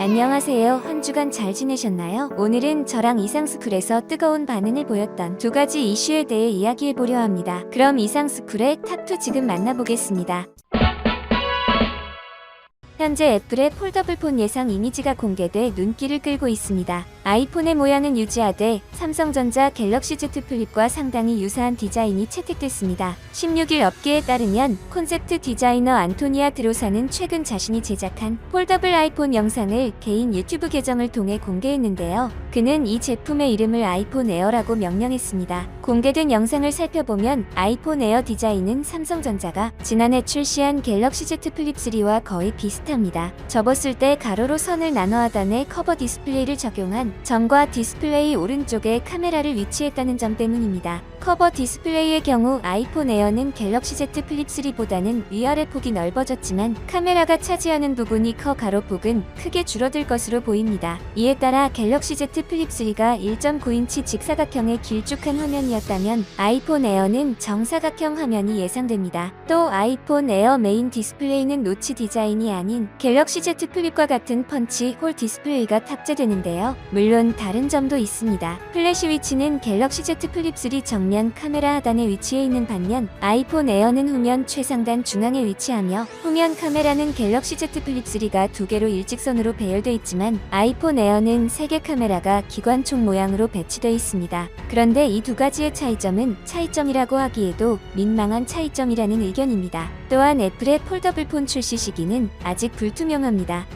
안녕하세요. 한 주간 잘 지내셨나요? 오늘은 저랑 이상스쿨에서 뜨거운 반응을 보였던 두 가지 이슈에 대해 이야기해보려 합니다. 그럼 이상스쿨의 탑2 지금 만나보겠습니다. 현재 애플의 폴더블폰 예상 이미지가 공개돼 눈길을 끌고 있습니다. 아이폰의 모양은 유지하되 삼성전자 갤럭시 Z 플립과 상당히 유사한 디자인이 채택됐습니다. 16일 업계에 따르면 콘셉트 디자이너 안토니아 드로사는 최근 자신이 제작한 폴더블 아이폰 영상을 개인 유튜브 계정을 통해 공개했는데요. 그는 이 제품의 이름을 아이폰 에어라고 명명했습니다. 공개된 영상을 살펴보면 아이폰 에어 디자인은 삼성전자가 지난해 출시한 갤럭시 Z 플립 3와 거의 비슷합니다. 접었을 때 가로로 선을 나눠 하단에 커버 디스플레이를 적용한 전과 디스플레이 오른쪽에 카메라를 위치했다는 점 때문입니다. 커버 디스플레이의 경우 아이폰 에어는 갤럭시 Z 플립 3보다는 위아래 폭이 넓어졌지만 카메라가 차지하는 부분이 커 가로 폭은 크게 줄어들 것으로 보입니다. 이에 따라 갤럭시 Z 플립 3가 1.9인치 직사각형의 길쭉한 화면이었다면 아이폰 에어는 정사각형 화면이 예상됩니다. 또 아이폰 에어 메인 디스플레이는 노치 디자인이 아닌 갤럭시 Z 플립과 같은 펀치 홀 디스플레이가 탑재되는데요. 물론 다른 점도 있습니다. 플래시 위치는 갤럭시 Z 플립 3 정면 카메라 하단에 위치해 있는 반면 아이폰 에어는 후면 최상단 중앙에 위치하며 후면 카메라는 갤럭시 Z 플립 3가 두 개로 일직선으로 배열돼 있지만 아이폰 에어는 3개 카메라가 기관총 모양으로 배치되어 있습니다. 그런데 이 두 가지의 차이점은 차이점이라고 하기에도 민망한 차이점이라는 의견입니다. 또한 애플의 폴더블폰 출시 시기는 아직 불투명합니다.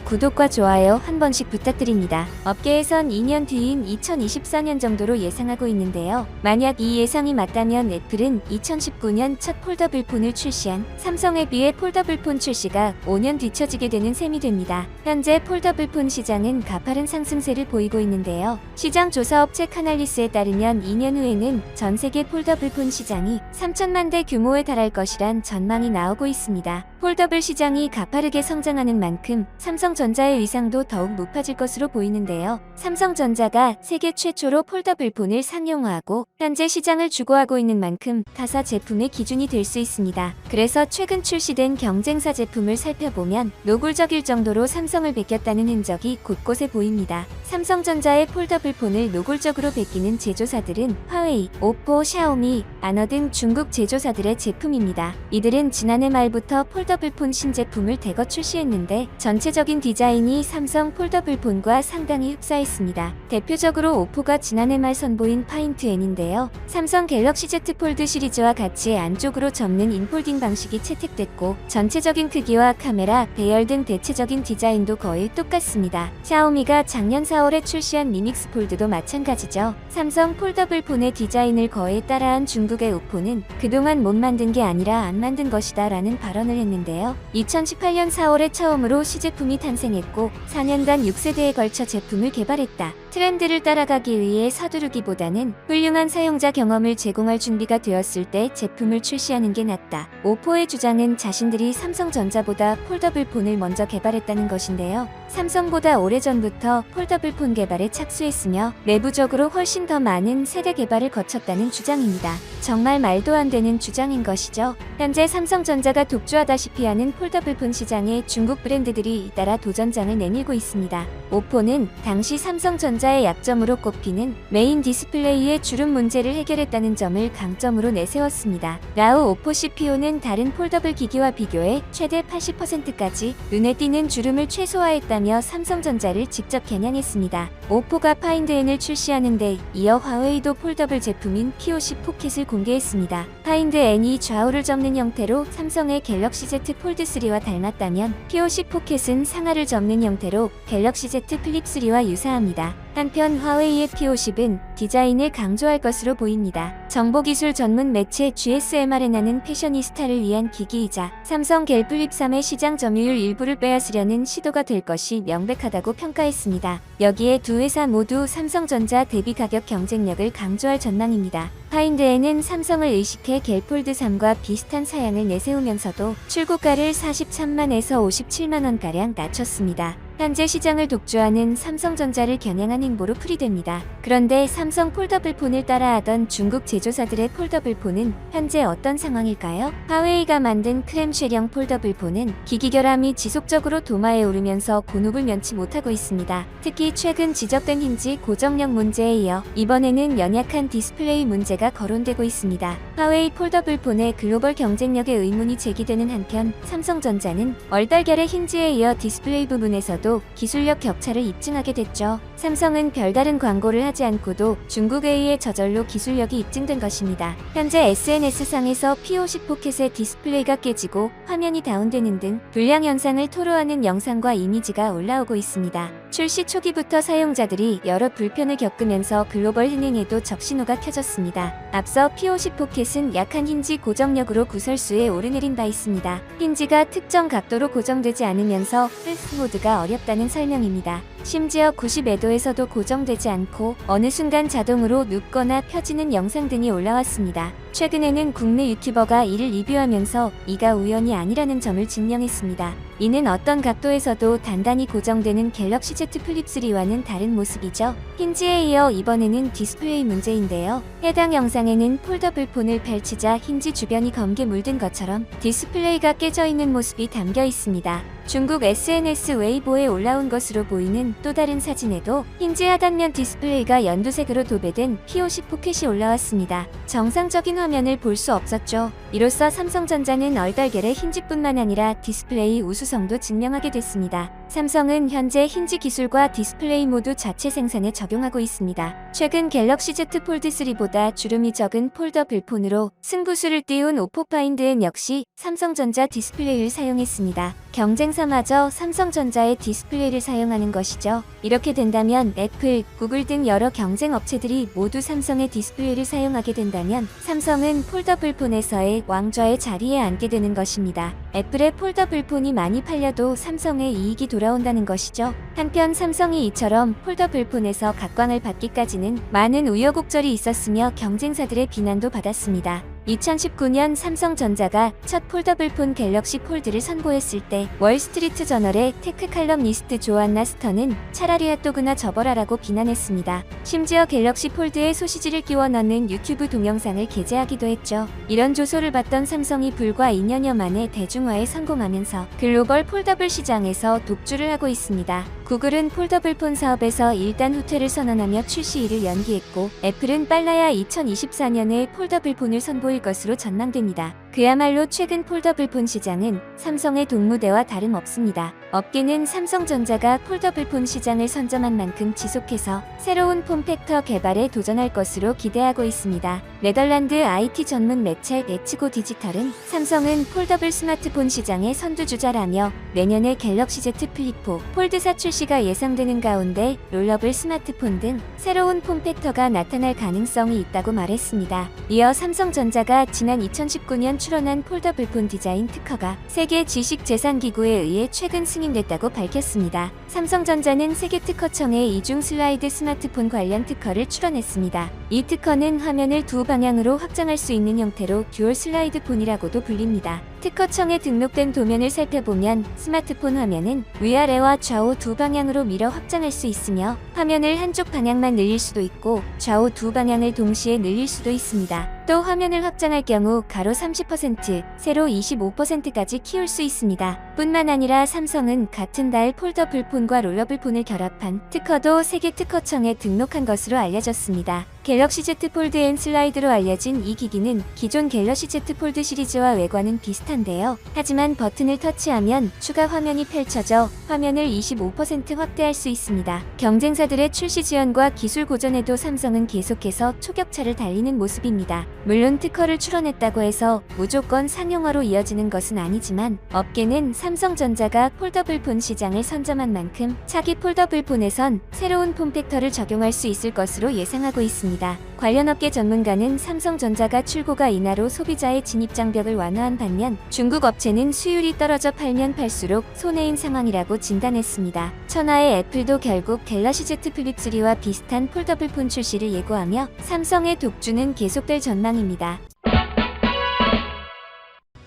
구독과 좋아요 한 번씩 부탁드립니다. 업계에선 2년 뒤인 2024년 정도로 예상하고 있는데요. 만약 이 예상이 맞다면 애플은 2019년 첫 폴더블폰을 출시한 삼성에 비해 폴더블폰 출시가 5년 뒤처지게 되는 셈이 됩니다. 현재 폴더블폰 시장은 가파른 상승세를 보이고 있는데요. 시장 조사업체 카날리스에 따르면 2년 후에는 전 세계 폴더블폰 시장이 3천만 대 규모에 달할 것이란 전망이 나오고 있습니다. 폴더블 시장이 가파르게 성장하는 만큼 삼성전자의 위상도 더욱 높아질 것으로 보이는데요. 삼성전자가 세계 최초로 폴더블폰을 상용화하고 현재 시장을 주도하고 있는 만큼 타사 제품의 기준이 될 수 있습니다. 그래서 최근 출시된 경쟁사 제품을 살펴보면 노골적일 정도로 삼성을 베꼈다는 흔적이 곳곳에 보입니다. 삼성전자의 폴더블폰을 노골적으로 베끼는 제조사들은 화웨이, 오포, 샤오미, 아너 등 중국 제조사들의 제품입니다. 이들은 지난해 말부터 폴더블폰 신제품을 대거 출시했는데 전체적인 디자인이 삼성 폴더블폰과 상당히 흡사했습니다. 대표적으로 오포가 지난해 말 선보인 파인트 N인데요. 삼성 갤럭시 Z 폴드 시리즈와 같이 안쪽으로 접는 인폴딩 방식이 채택됐고 전체적인 크기와 카메라, 배열 등 대체적인 디자인도 거의 똑같습니다. 샤오미가 작년 4월에 출시한 미믹스 폴드도 마찬가지죠. 삼성 폴더블폰의 디자인을 거의 따라한 중국의 오포는 그동안 못 만든 게 아니라 안 만든 것이다 라는 발언을 했는데요. 2018년 4월에 처음으로 시제품이 탄생했고 4년간 6세대에 걸쳐 제품을 개발했다. 트렌드를 따라가기 위해 서두르기보다는 훌륭한 사용자 경험을 제공할 준비가 되었을 때 제품을 출시하는 게 낫다. 오포의 주장은 자신들이 삼성전자보다 폴더블폰을 먼저 개발했다는 것인데요. 삼성보다 오래전부터 폴더블폰 개발에 착수했으며 내부적으로 훨씬 더 많은 세대 개발을 거쳤다는 주장입니다. 정말 말도 안 되는 주장인 것이죠. 현재 삼성전자가 독주하다시피 하는 폴더블폰 시장에 중국 브랜드들이 잇따라 도전장을 내밀고 있습니다. 오포는 당시 삼성전자의 약점으로 꼽히는 메인 디스플레이의 주름 문제를 해결했다는 점을 강점으로 내세웠습니다. 라우 오포 CPU는 다른 폴더블 기기와 비교해 최대 80%까지 눈에 띄는 주름을 최소화했다며 삼성전자를 직접 겨냥했습니다. 오포가 파인드 N을 출시하는데 이어 화웨이도 폴더블 제품인 P50 포켓을 공개했습니다. 파인드 N이 좌우를 접는 형태로 삼성의 갤럭시 Z 폴드 3와 닮았다면 P50 포켓은 상하를 접는 형태로 갤럭시 Z 플립 3와 유사합니다. 한편 화웨이의 P50은 디자인을 강조할 것으로 보입니다. 정보기술 전문 매체 GSMRN하는 패셔니스타를 위한 기기이자 삼성 갤 플립 3의 시장 점유율 일부를 빼앗으려는 시도가 될 것이 명백하다고 평가했습니다. 여기에 두 회사 모두 삼성전자 대비 가격 경쟁력을 강조할 전망입니다. 파인드 N은 삼성을 의식해 갤 폴드 3과 비슷한 사양을 내세우면서도 출고가를 43만에서 57만원가량 낮췄습니다. 현재 시장을 독주하는 삼성전자를 겨냥한 행보로 풀이됩니다. 그런데 삼성 폴더블 폰을 따라하던 중국 제조사들의 폴더블 폰은 현재 어떤 상황일까요? 화웨이가 만든 크렘쉘형 폴더블 폰은 기기 결함이 지속적으로 도마에 오르면서 곤혹을 면치 못하고 있습니다. 특히 최근 지적된 힌지 고정력 문제에 이어 이번에는 연약한 디스플레이 문제가 거론되고 있습니다. 화웨이 폴더블 폰의 글로벌 경쟁력에 의문이 제기되는 한편 삼성전자는 얼떨결에 힌지에 이어 디스플레이 부분에서도 기술력 격차를 입증하게 됐죠. 삼성은 별다른 광고를 하지 않고도 중국에 의해 저절로 기술력이 입증된 것입니다. 현재 SNS상에서 P50 포켓의 디스플레이가 깨지고 화면이 다운되는 등 불량 현상을 토로하는 영상과 이미지가 올라오고 있습니다. 출시 초기부터 사용자들이 여러 불편을 겪으면서 글로벌 흥행에도 적신호가 켜졌습니다. 앞서 P50 포켓은 약한 힌지 고정력으로 구설수에 오르내린 바 있습니다. 힌지가 특정 각도로 고정되지 않으면서 헬스 모드가 어렵다는 설명입니다. 심지어 90°에서도 고정되지 않고 어느 순간 자동으로 눕거나 펴지는 영상 등이 올라왔습니다. 최근에는 국내 유튜버가 이를 리뷰하면서 이가 우연이 아니라는 점을 증명했습니다. 이는 어떤 각도에서도 단단히 고정되는 갤럭시 Z 플립 3와는 다른 모습이죠. 힌지에 이어 이번에는 디스플레이 문제인데요. 해당 영상에는 폴더블 폰을 펼치자 힌지 주변이 검게 물든 것처럼 디스플레이가 깨져 있는 모습이 담겨 있습니다. 중국 SNS 웨이보에 올라온 것으로 보이는 또 다른 사진에도 힌지 하단면 디스플레이가 연두색으로 도배된 P50 포켓이 올라왔습니다. 정상적인 화면을 볼 수 없었죠. 이로써 삼성전자는 얼떨결에 힌지뿐만 아니라 디스플레이 우수성도 증명하게 됐습니다. 삼성은 현재 힌지 기술과 디스플레이 모두 자체 생산에 적용하고 있습니다. 최근 갤럭시 Z 폴드 3보다 주름이 적은 폴더블 폰으로 승부수를 띄운 오포 파인드-N 역시 삼성전자 디스플레이를 사용했습니다. 경쟁사마저 삼성전자의 디스플레이를 사용하는 것이죠. 이렇게 된다면 애플, 구글 등 여러 경쟁 업체들이 모두 삼성의 디스플레이를 사용하게 된다면 삼성은 폴더블 폰에서의 왕좌의 자리에 앉게 되는 것입니다. 애플의 폴더블 폰이 많이 팔려도 삼성의 이익이 돌아온다는 것이죠. 한편 삼성이 이처럼 폴더블 폰에서 각광을 받기까지는 많은 우여곡절이 있었으며 경쟁사들의 비난도 받았습니다. 2019년 삼성전자가 첫 폴더블 폰 갤럭시 폴드를 선보였을 때 월스트리트 저널의 테크 칼럼니스트 조안나 스턴은 차라리 핫도그나 접어라라고 비난했습니다. 심지어 갤럭시 폴드에 소시지를 끼워 넣는 유튜브 동영상을 게재하기도 했죠. 이런 조소를 받던 삼성이 불과 2년여 만에 대중화에 성공하면서 글로벌 폴더블 시장에서 독주를 하고 있습니다. 구글은 폴더블 폰 사업에서 일단 후퇴를 선언하며 출시일을 연기했고 애플은 빨라야 2024년에 폴더블 폰을 선보일 것으로 전망됩니다. 그야말로 최근 폴더블 폰 시장은 삼성의 동무대와 다름없습니다. 업계는 삼성전자가 폴더블 폰 시장을 선점한 만큼 지속해서 새로운 폼팩터 개발에 도전할 것으로 기대하고 있습니다. 네덜란드 IT 전문 매체 네츠고 디지털은 삼성은 폴더블 스마트폰 시장의 선두주자라며 내년에 갤럭시 Z 플립4, 폴드4 출시가 예상되는 가운데 롤러블 스마트폰 등 새로운 폼팩터가 나타날 가능성이 있다고 말했습니다. 이어 삼성전자가 지난 2019년 출원한 폴더블 폰 디자인 특허가 세계 지식재산기구에 의해 최근 승인됐다고 밝혔습니다. 삼성전자는 세계특허청에 이중 슬라이드 스마트폰 관련 특허를 출원했습니다. 이 특허는 화면을 두 방향으로 확장할 수 있는 형태로 듀얼 슬라이드 폰이라고도 불립니다. 특허청에 등록된 도면을 살펴보면 스마트폰 화면은 위아래와 좌우 두 방향으로 밀어 확장할 수 있으며 화면을 한쪽 방향만 늘릴 수도 있고 좌우 두 방향을 동시에 늘릴 수도 있습니다. 또 화면을 확장할 경우 가로 30%, 세로 25%까지 키울 수 있습니다. 뿐만 아니라 삼성은 같은 달 폴더블 폰과 롤러블 폰을 결합한 특허도 세계 특허청에 등록한 것으로 알려졌습니다. 갤럭시 Z 폴드 N 슬라이드로 알려진 이 기기는 기존 갤럭시 Z 폴드 시리즈와 외관은 비슷한데요. 하지만 버튼을 터치하면 추가 화면이 펼쳐져 화면을 25% 확대할 수 있습니다. 경쟁사들의 출시 지연과 기술 고전에도 삼성은 계속해서 초격차를 달리는 모습입니다. 물론 특허를 출원했다고 해서 무조건 상용화로 이어지는 것은 아니지만 업계는 삼성전자가 폴더블 폰 시장을 선점한 만큼 차기 폴더블 폰에선 새로운 폼팩터를 적용할 수 있을 것으로 예상하고 있습니다. 관련 업계 전문가는 삼성전자가 출고가 인하로 소비자의 진입 장벽을 완화한 반면 중국 업체는 수율이 떨어져 팔면 팔수록 손해인 상황이라고 진단했습니다. 천하의 애플도 결국 갤럭시 Z 플립 3와 비슷한 폴더블 폰 출시를 예고하며 삼성의 독주는 계속될 전망입니다.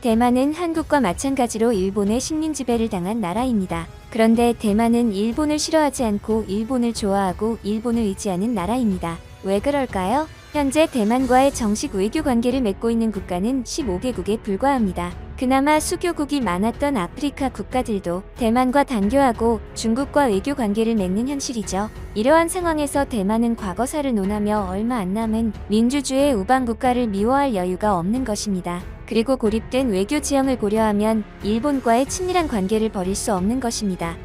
대만은 한국과 마찬가지로 일본의 식민 지배를 당한 나라입니다. 그런데 대만은 일본을 싫어하지 않고 일본을 좋아하고 일본을 의지하는 나라입니다. 왜 그럴까요? 현재 대만과의 정식 외교 관계를 맺고 있는 국가는 15개국에 불과합니다. 그나마 수교국이 많았던 아프리카 국가들도 대만과 단교하고 중국과 외교 관계를 맺는 현실이죠. 이러한 상황에서 대만은 과거사를 논하며 얼마 안 남은 민주주의 우방 국가를 미워할 여유가 없는 것입니다. 그리고 고립된 외교 지형을 고려하면 일본과의 친밀한 관계를 버릴 수 없는 것입니다.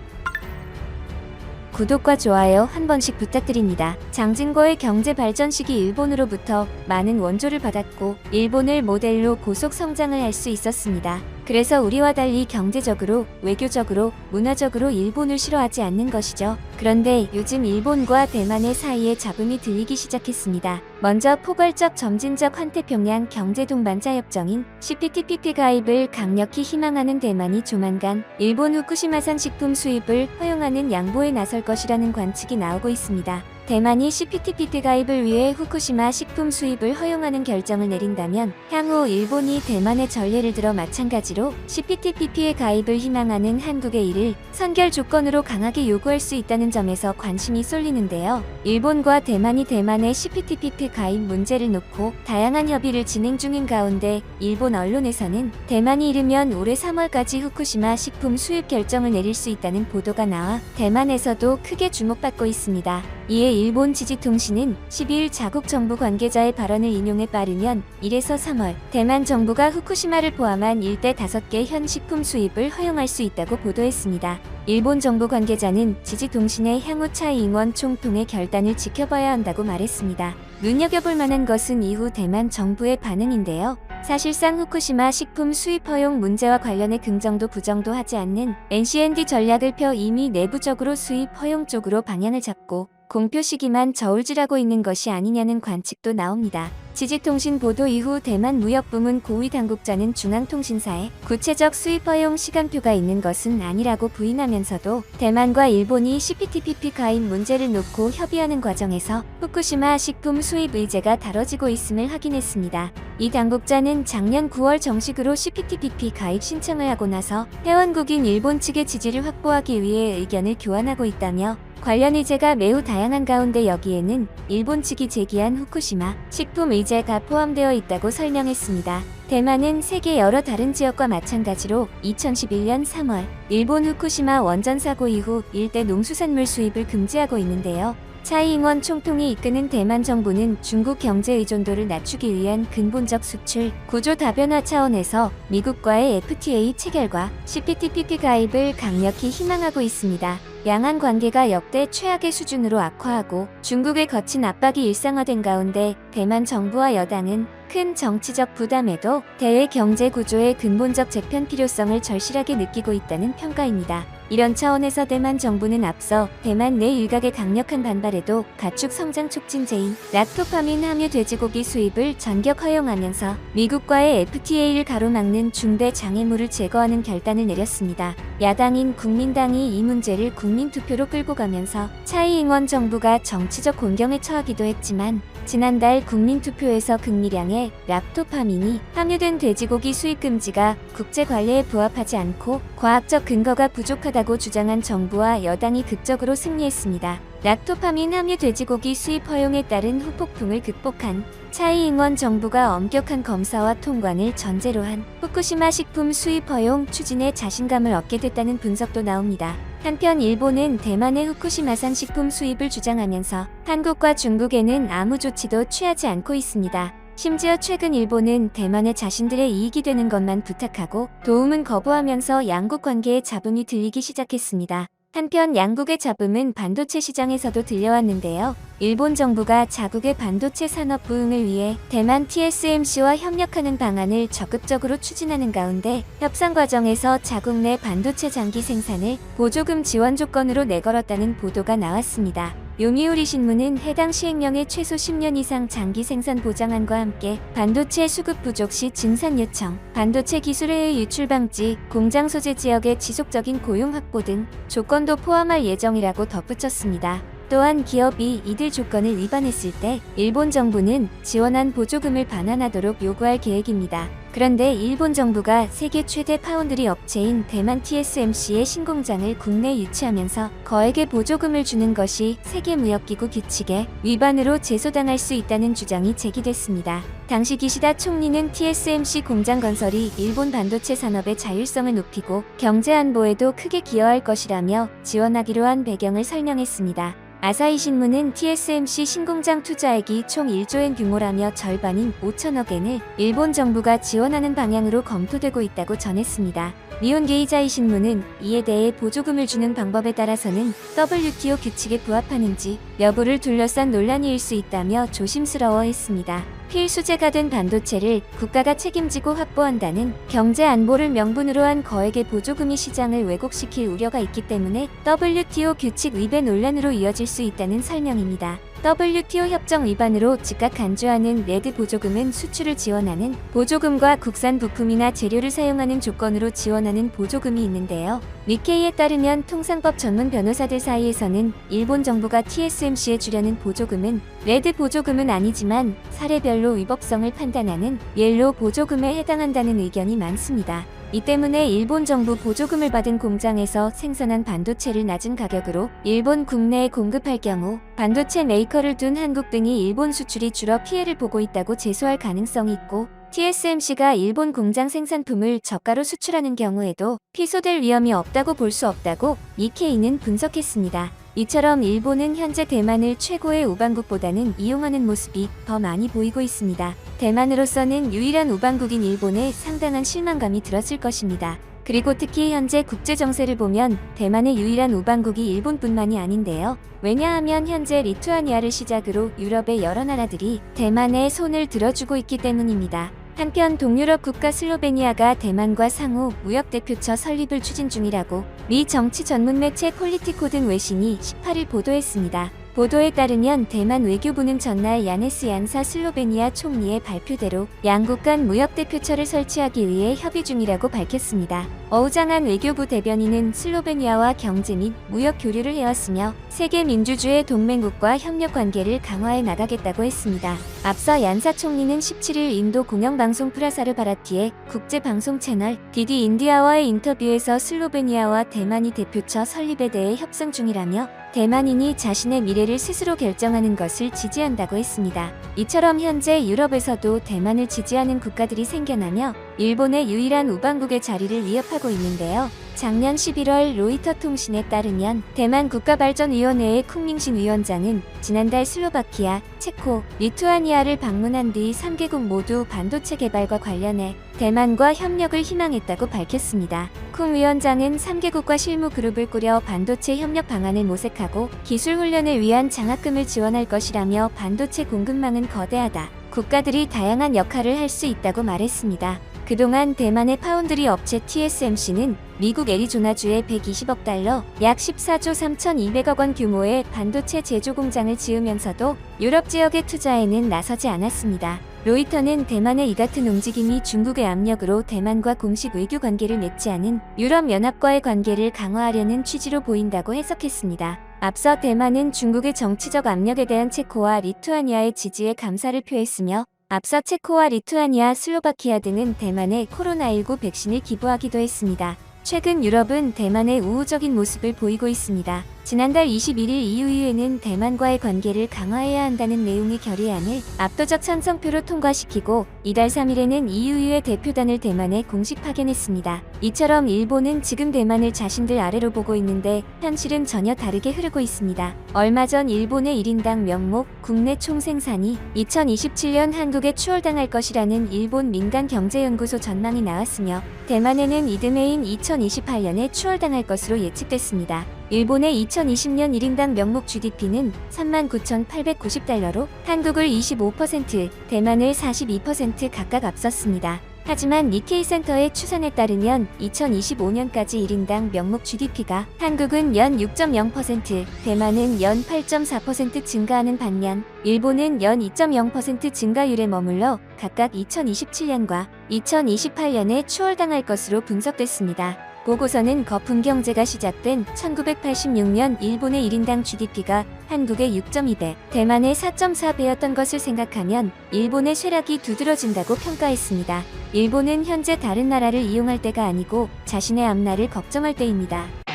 구독과 좋아요 한 번씩 부탁드립니다. 장진거의 경제 발전 시기 일본으로부터 많은 원조를 받았고 일본을 모델로 고속 성장을 할 수 있었습니다. 그래서 우리와 달리 경제적으로, 외교적으로, 문화적으로 일본을 싫어하지 않는 것이죠. 그런데 요즘 일본과 대만의 사이에 잡음이 들리기 시작했습니다. 먼저 포괄적 점진적 환태평양 경제동반자협정인 CPTPP 가입을 강력히 희망하는 대만이 조만간 일본 후쿠시마산 식품 수입을 허용하는 양보에 나설 것이라는 관측이 나오고 있습니다. 대만이 CPTPP 가입을 위해 후쿠시마 식품 수입을 허용하는 결정을 내린다면 향후 일본이 대만의 전례를 들어 마찬가지로 CPTPP의 가입을 희망하는 한국의 이를 선결 조건으로 강하게 요구할 수 있다는 점에서 관심이 쏠리는데요. 일본과 대만이 대만의 CPTPP 가입 문제를 놓고 다양한 협의를 진행 중인 가운데 일본 언론에서는 대만이 이르면 올해 3월까지 후쿠시마 식품 수입 결정을 내릴 수 있다는 보도가 나와 대만에서도 크게 주목받고 있습니다. 이에 일본 지지통신은 12일 자국 정부 관계자의 발언을 인용해 빠르면 1에서 3월 대만 정부가 후쿠시마를 포함한 일대 5개 현 식품 수입을 허용할 수 있다고 보도했습니다. 일본 정부 관계자는 지지통신의 향후 차이잉원 총통의 결단을 지켜봐야 한다고 말했습니다. 눈여겨볼 만한 것은 이후 대만 정부의 반응인데요. 사실상 후쿠시마 식품 수입 허용 문제와 관련해 긍정도 부정도 하지 않는 NCND 전략을 펴 이미 내부적으로 수입 허용 쪽으로 방향을 잡고 공표 시기만 저울질하고 있는 것이 아니냐는 관측도 나옵니다. 지지통신 보도 이후 대만 무역부문 고위 당국자는 중앙통신사에 구체적 수입 허용 시간표가 있는 것은 아니라고 부인하면서도 대만과 일본이 CPTPP 가입 문제를 놓고 협의하는 과정에서 후쿠시마 식품 수입 의제가 다뤄지고 있음을 확인했습니다. 이 당국자는 작년 9월 정식으로 CPTPP 가입 신청을 하고 나서 회원국인 일본 측의 지지를 확보하기 위해 의견을 교환하고 있다며 관련 의제가 매우 다양한 가운데 여기에는 일본 측이 제기한 후쿠시마 식품 의제가 포함되어 있다고 설명했습니다. 대만은 세계 여러 다른 지역과 마찬가지로 2011년 3월 일본 후쿠시마 원전 사고 이후 일대 농수산물 수입을 금지하고 있는데요. 차이잉원 총통이 이끄는 대만 정부는 중국 경제 의존도를 낮추기 위한 근본적 수출 구조 다변화 차원에서 미국과의 FTA 체결과 CPTPP 가입을 강력히 희망하고 있습니다. 양안 관계가 역대 최악의 수준으로 악화하고 중국의 거친 압박이 일상화된 가운데 대만 정부와 여당은 큰 정치적 부담에도 대외 경제 구조의 근본적 재편 필요성을 절실하게 느끼고 있다는 평가입니다. 이런 차원에서 대만 정부는 앞서 대만 내 일각의 강력한 반발에도 가축 성장 촉진제인 락토파민 함유 돼지고기 수입을 전격 허용하면서 미국과의 FTA를 가로막는 중대 장애물을 제거하는 결단을 내렸습니다. 야당인 국민당이 이 문제를 국민투표로 끌고 가면서 차이잉원 정부가 정치적 곤경에 처하기도 했지만 지난달 국민투표에서 극미량의 락토파민이 함유된 돼지고기 수입 금지가 국제관례에 부합하지 않고 과학적 근거가 부족하다고 주장한 정부와 여당이 극적으로 승리했습니다. 락토파민 함유 돼지고기 수입 허용에 따른 후폭풍을 극복한 차이잉원 정부가 엄격한 검사와 통관을 전제로 한 후쿠시마 식품 수입 허용 추진에 자신감을 얻게 됐다는 분석도 나옵니다. 한편 일본은 대만의 후쿠시마산 식품 수입을 주장하면서 한국과 중국에는 아무 조치도 취하지 않고 있습니다. 심지어 최근 일본은 대만에 자신들의 이익이 되는 것만 부탁하고 도움은 거부하면서 양국 관계에 잡음이 들리기 시작했습니다. 한편 양국의 잡음은 반도체 시장에서도 들려왔는데요. 일본 정부가 자국의 반도체 산업 부흥을 위해 대만 TSMC와 협력하는 방안을 적극적으로 추진하는 가운데 협상 과정에서 자국 내 반도체 장기 생산을 보조금 지원 조건으로 내걸었다는 보도가 나왔습니다. 요미우리 신문은 해당 시행령의 최소 10년 이상 장기 생산 보장안과 함께 반도체 수급 부족 시 증산 요청, 반도체 기술의 유출 방지, 공장 소재 지역의 지속적인 고용 확보 등 조건도 포함할 예정이라고 덧붙였습니다. 또한 기업이 이들 조건을 위반했을 때 일본 정부는 지원한 보조금을 반환하도록 요구할 계획입니다. 그런데 일본 정부가 세계 최대 파운드리 업체인 대만 TSMC의 신공장을 국내에 유치하면서 거액의 보조금을 주는 것이 세계무역기구 규칙에 위반으로 제소당할 수 있다는 주장이 제기됐습니다. 당시 기시다 총리는 TSMC 공장 건설이 일본 반도체 산업의 자율성을 높이고 경제 안보에도 크게 기여할 것이라며 지원하기로 한 배경을 설명했습니다. 아사히 신문은 TSMC 신공장 투자액이 총 1조엔 규모라며 절반인 5천억 엔을 일본 정부가 지원하는 방향으로 검토되고 있다고 전했습니다. 니혼 게이자이 신문은 이에 대해 보조금을 주는 방법에 따라서는 WTO 규칙에 부합하는지 여부를 둘러싼 논란일 수 있다며 조심스러워했습니다. 필수재가 된 반도체를 국가가 책임지고 확보한다는 경제 안보를 명분으로 한 거액의 보조금이 시장을 왜곡시킬 우려가 있기 때문에 WTO 규칙 위배 논란으로 이어질 수 있다는 설명입니다. WTO 협정 위반으로 즉각 간주하는 레드 보조금은 수출을 지원하는 보조금과 국산 부품이나 재료를 사용하는 조건으로 지원하는 보조금이 있는데요. 니케이에 따르면 통상법 전문 변호사들 사이에서는 일본 정부가 TSMC에 주려는 보조금은 레드 보조금은 아니지만 사례별로 위법성을 판단하는 옐로우 보조금에 해당한다는 의견이 많습니다. 이 때문에 일본 정부 보조금을 받은 공장에서 생산한 반도체를 낮은 가격으로 일본 국내에 공급할 경우 반도체 메이커를 둔 한국 등이 일본 수출이 줄어 피해를 보고 있다고 제소할 가능성이 있고, TSMC가 일본 공장 생산품을 저가로 수출하는 경우에도 피소될 위험이 없다고 볼 수 없다고 니케이는 분석했습니다. 이처럼 일본은 현재 대만을 최고의 우방국보다는 이용하는 모습이 더 많이 보이고 있습니다. 대만으로서는 유일한 우방국인 일본에 상당한 실망감이 들었을 것입니다. 그리고 특히 현재 국제정세를 보면 대만의 유일한 우방국이 일본뿐만이 아닌데요. 왜냐하면 현재 리투아니아를 시작으로 유럽의 여러 나라들이 대만에 손을 들어주고 있기 때문입니다. 한편 동유럽 국가 슬로베니아가 대만과 상호 무역대표처 설립을 추진 중이라고 미 정치 전문 매체 폴리티코 등 외신이 18일 보도했습니다. 보도에 따르면 대만 외교부는 전날 야네스 얀사 슬로베니아 총리의 발표대로 양국 간 무역대표처를 설치하기 위해 협의 중이라고 밝혔습니다. 어우장한 외교부 대변인은 슬로베니아와 경제 및 무역 교류를 해왔으며 세계 민주주의 동맹국과 협력 관계를 강화해 나가겠다고 했습니다. 앞서 얀사 총리는 17일 인도 공영방송 프라사르 바라티의 국제방송 채널 디디 인디아와의 인터뷰에서 슬로베니아와 대만이 대표처 설립에 대해 협상 중이라며 대만인이 자신의 미래를 스스로 결정하는 것을 지지한다고 했습니다. 이처럼 현재 유럽에서도 대만을 지지하는 국가들이 생겨나며 일본의 유일한 우방국의 자리를 위협하고 있는데요. 작년 11월 로이터 통신에 따르면 대만 국가발전위원회의 쿵밍신 위원장은 지난달 슬로바키아, 체코, 리투아니아를 방문한 뒤 3개국 모두 반도체 개발과 관련해 대만과 협력을 희망했다고 밝혔습니다. 쿵 위원장은 3개국과 실무 그룹을 꾸려 반도체 협력 방안을 모색하고 기술 훈련을 위한 장학금을 지원할 것이라며 반도체 공급망은 거대하다. 국가들이 다양한 역할을 할 수 있다고 말했습니다. 그동안 대만의 파운드리 업체 TSMC는 미국 애리조나주에 120억 달러, 약 14조 3,200억 원 규모의 반도체 제조 공장을 지으면서도 유럽 지역의 투자에는 나서지 않았습니다. 로이터는 대만의 이 같은 움직임이 중국의 압력으로 대만과 공식 외교 관계를 맺지 않은 유럽연합과의 관계를 강화하려는 취지로 보인다고 해석했습니다. 앞서 대만은 중국의 정치적 압력에 대한 체코와 리투아니아의 지지에 감사를 표했으며, 앞서 체코와 리투아니아, 슬로바키아 등은 대만에 코로나19 백신을 기부하기도 했습니다. 최근 유럽은 대만의 우호적인 모습을 보이고 있습니다. 지난달 21일 EU에는 대만과의 관계를 강화해야 한다는 내용의 결의안을 압도적 찬성표로 통과시키고 이달 3일에는 EU의 대표단을 대만에 공식 파견했습니다. 이처럼 일본은 지금 대만을 자신들 아래로 보고 있는데 현실은 전혀 다르게 흐르고 있습니다. 얼마 전 일본의 1인당 명목 국내 총생산이 2027년 한국에 추월당할 것이라는 일본 민간경제연구소 전망이 나왔으며 대만에는 이듬해인 2028년에 추월당할 것으로 예측됐습니다. 일본의 2020년 1인당 명목 GDP는 39,890달러로 한국을 25%, 대만을 42% 각각 앞섰습니다. 하지만 니케이 센터의 추산에 따르면 2025년까지 1인당 명목 GDP가 한국은 연 6.0%, 대만은 연 8.4% 증가하는 반면 일본은 연 2.0% 증가율에 머물러 각각 2027년과 2028년에 추월당할 것으로 분석됐습니다. 보고서는 거품 경제가 시작된 1986년 일본의 1인당 GDP가 한국의 6.2배, 대만의 4.4배였던 것을 생각하면 일본의 쇠락이 두드러진다고 평가했습니다. 일본은 현재 다른 나라를 이용할 때가 아니고 자신의 앞날을 걱정할 때입니다.